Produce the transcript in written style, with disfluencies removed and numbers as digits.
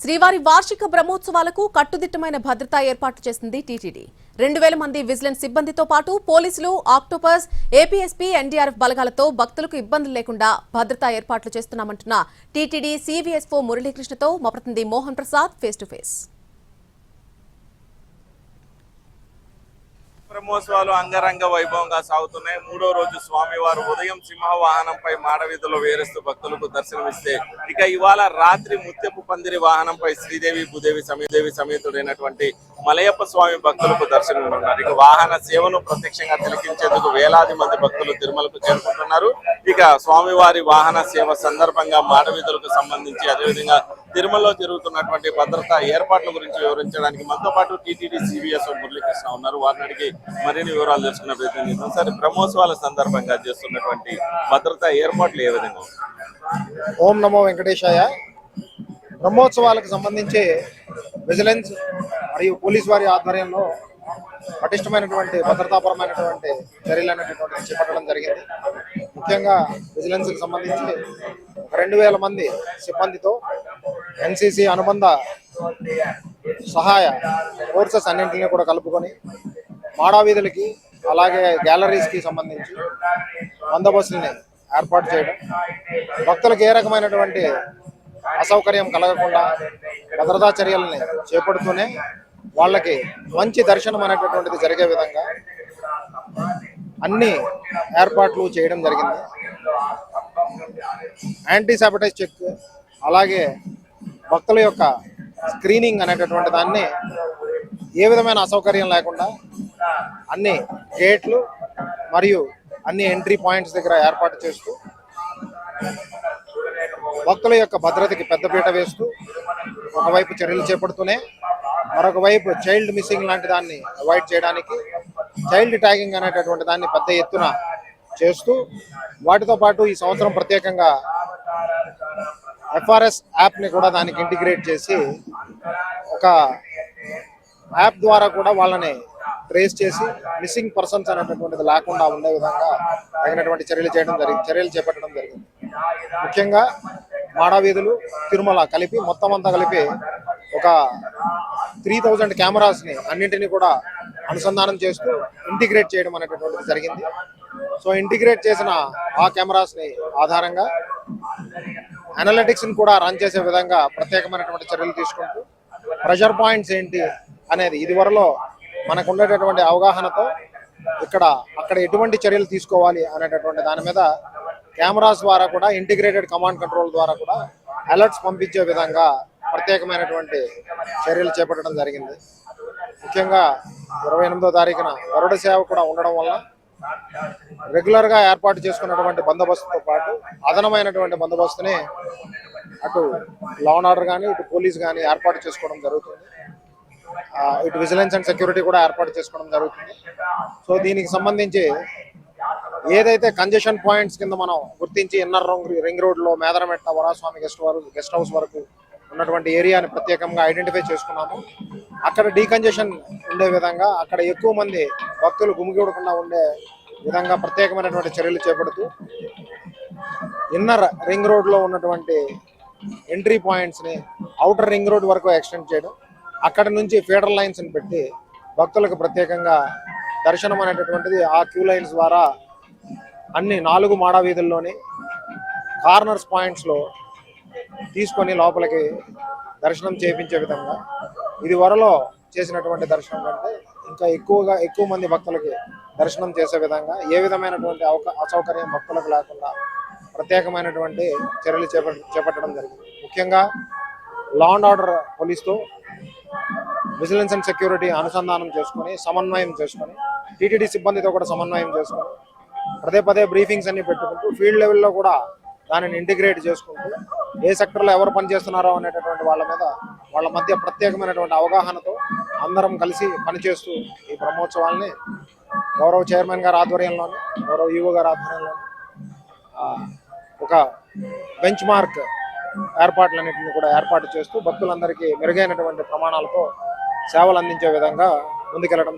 శ్రీవారి వార్షిక బ్రహ్మోత్సవాలకు కట్టుదిట్టమైన భద్రతా ఏర్పాట్లు చేసింది టీటీడీ. 2000 మంది విజిలెన్స్ సిబ్బందితో పాటు పోలీసులు, ఆక్టోపస్, ఏపీఎస్పీ, ఎన్డీఆర్ఎఫ్ బలగాలతో భక్తులకు ఇబ్బందులు లేకుండా భద్రతా ఏర్పాట్లు చేస్తున్నామంటున్న టీటీడీ సీవీఎస్ఓ మురళీకృష్ణతో మా ప్రతినిధి Mohan Prasad face to face. బ్రహ్మోత్సవాలు అంగరంగ వైభవంగా సాగుతున్నాయి. మూడో రోజు స్వామివారు ఉదయం సింహవాహనంపై మాడవీధిలో వేరుస్తూ భక్తులకు దర్శనమిస్తే, ఇక ఇవాళ రాత్రి ముత్యపు పందిరి వాహనంపై శ్రీదేవి భూదేవి సమేతుడైనటువంటి మలయప్ప స్వామి భక్తులకు దర్శనమిస్తున్నారు. ఇక వాహన సేవను ప్రత్యక్షంగా తిలకించేందుకు వేలాది మంది భక్తులు తిరుమలకు చేరుకుంటున్నారు. ఇక స్వామివారి వాహన సేవ సందర్భంగా మాడవీధులకు సంబంధించి అదేవిధంగా తిరుమలలో జరుగుతున్నటువంటి భద్రతా ఏర్పాట్ల గురించి వివరించడానికి మనతో పాటు టీటీడీ సీవీఎస్ఓ మురళీకృష్ణ ఉన్నారు. వారిని అడిగి మరిన్ని వివరాలు తెలుసుకున్న ప్రయత్నం చేద్దాం. సరే, బ్రహ్మోత్సవాల సందర్భంగా చేస్తున్నటువంటి భద్రతా ఏర్పాట్లు ఏ విధంగా? ఓం నమో వెంకటేశాయ. బ్రహ్మోత్సవాలకు సంబంధించి విజిలెన్స్ మరియు పోలీస్ వారి ఆధ్వర్యంలో పటిష్టమైనటువంటి భద్రతాపరమైనటువంటి చర్యలు అనేటటువంటి చేపట్టడం జరిగింది. ముఖ్యంగా విజిలెన్స్కి సంబంధించి 2000 మంది సిబ్బందితో ఎన్సీసీ అనుబంధ సహాయ ఫోర్సెస్ అన్నింటినీ కూడా కలుపుకొని మాడావీధులకి అలాగే గ్యాలరీస్కి సంబంధించి బందోబస్తుల్ని ఏర్పాటు చేయడం, భక్తులకు ఏ రకమైనటువంటి అసౌకర్యం కలగకుండా భద్రతా చర్యలని చేపడుతూనే వాళ్ళకి మంచి దర్శనం అనేటటువంటిది జరిగే విధంగా అన్ని ఏర్పాట్లు చేయడం జరిగింది. యాంటీ సాబటైజ్ చెక్, అలాగే భక్తుల యొక్క స్క్రీనింగ్ అనేటటువంటి దాన్ని ఏ విధమైన అసౌకర్యం లేకుండా అన్ని గేట్లు మరియు అన్ని ఎంట్రీ పాయింట్స్ దగ్గర ఏర్పాటు చేస్తూ భక్తుల యొక్క భద్రతకి పెద్దపీట వేస్తూ ఒకవైపు చర్యలు చేపడుతూనే మరొక వైపు చైల్డ్ మిస్సింగ్ లాంటి దాన్ని అవాయిడ్ చేయడానికి చైల్డ్ ట్యాగింగ్ అనేటటువంటి దాన్ని పెద్ద ఎత్తున చేస్తూ, వాటితో పాటు ఈ సంవత్సరం ప్రత్యేకంగా ఎఫ్ఆర్ఎస్ యాప్ని కూడా దానికి ఇంటిగ్రేట్ చేసి ఒక యాప్ ద్వారా కూడా వాళ్ళని ట్రేస్ చేసి మిస్సింగ్ పర్సన్స్ అనేటటువంటిది లేకుండా ఉండే విధంగా తగినటువంటి చర్యలు చేపట్టడం జరిగింది. ముఖ్యంగా మాడావీధులు, తిరుమల కలిపి మొత్తం అంతా కలిపి ఒక 3000 కెమెరాస్ని అన్నింటినీ కూడా అనుసంధానం చేస్తూ ఇంటిగ్రేట్ చేయడం అనేటటువంటిది జరిగింది. సో ఇంటిగ్రేట్ చేసిన ఆ కెమెరాస్ని ఆధారంగా అనలిటిక్స్ని కూడా రన్ చేసే విధంగా ప్రత్యేకమైనటువంటి చర్యలు తీసుకుంటూ ప్రెషర్ పాయింట్స్ ఏంటి అనేది ఇదివరలో మనకు ఉండేటటువంటి అవగాహనతో అక్కడ ఎటువంటి చర్యలు తీసుకోవాలి అనేటటువంటి దాని మీద కెమెరాస్ ద్వారా కూడా ఇంటిగ్రేటెడ్ కమాండ్ కంట్రోల్ ద్వారా కూడా అలర్ట్స్ పంపించే విధంగా ప్రత్యేకమైనటువంటి చర్యలు చేపట్టడం జరిగింది. ముఖ్యంగా 28వ తారీఖున గరుడ సేవ కూడా ఉండడం వల్ల రెగ్యులర్గా ఏర్పాటు చేసుకున్నటువంటి బందోబస్తుతో పాటు అదనమైనటువంటి బందోబస్తుని అటు లా అండ్ ఆర్డర్ కానీ ఇటు పోలీస్ కానీ ఏర్పాటు చేసుకోవడం జరుగుతుంది. ఇటు విజిలెన్స్ అండ్ సెక్యూరిటీ కూడా ఏర్పాటు చేసుకోవడం జరుగుతుంది. సో దీనికి సంబంధించి ఏదైతే కంజెషన్ పాయింట్స్ కింద మనం గుర్తించి ఇన్నర్ రింగ్ రోడ్లో మేదరమెట్ట వరాస్వామి గెస్ట్ హౌస్ వరకు ఉన్నటువంటి ఏరియాని ప్రత్యేకంగా ఐడెంటిఫై చేసుకున్నాము. అక్కడ డీకంజెషన్ ఉండే విధంగా, అక్కడ ఎక్కువ మంది భక్తులు గుమిగూడకుండా ఉండే విధంగా ప్రత్యేకమైనటువంటి చర్యలు చేపడుతూ ఇన్నర్ రింగ్ రోడ్లో ఉన్నటువంటి ఎంట్రీ పాయింట్స్ని అవుటర్ రింగ్ రోడ్ వరకు ఎక్స్టెండ్ చేయడం, అక్కడ నుంచి ఫీడర్ లైన్స్ని పెట్టి భక్తులకు ప్రత్యేకంగా దర్శనం అనేటటువంటిది ఆ క్యూ లైన్స్ ద్వారా అన్ని 4 మాడావీధుల్లోని కార్నర్స్ పాయింట్స్లో తీసుకొని లోపలికి దర్శనం చేయించే విధంగా ఇది వరలో చేసినటువంటి దర్శనం కంటే ఇంకా ఎక్కువ మంది భక్తులకి దర్శనం చేసే విధంగా ఏ విధమైనటువంటి అసౌకర్యం భక్తులకు లేకుండా ప్రత్యేకమైనటువంటి చర్యలు చేపట్టడం జరిగింది. ముఖ్యంగా లా అండ్ ఆర్డర్ పోలీస్తో విజిలెన్స్ అండ్ సెక్యూరిటీ అనుసంధానం చేసుకొని సమన్వయం చేసుకొని టీటీడీ సిబ్బందితో కూడా సమన్వయం చేసుకొని పదే బ్రీఫింగ్స్ అన్ని పెట్టుకుంటూ ఫీల్డ్ లెవెల్లో కూడా దానిని ఇంటిగ్రేట్ చేసుకుంటూ ఏ సెక్టర్లో ఎవరు పనిచేస్తున్నారో అనేటటువంటి వాళ్ళ మధ్య ప్రత్యేకమైనటువంటి అవగాహనతో అందరం కలిసి పనిచేస్తూ ఈ బ్రహ్మోత్సవాల్ని గౌరవ చైర్మన్ గారి ఆధ్వర్యంలోని గౌరవ ఈవో గారి ఆధ్వర్యంలోని ఒక బెంచ్ మార్క్ ఏర్పాట్లన్నింటినీ కూడా ఏర్పాటు చేస్తూ భక్తులందరికీ మెరుగైనటువంటి ప్రమాణాలతో సేవలు అందించే విధంగా ముందుకెళ్లడం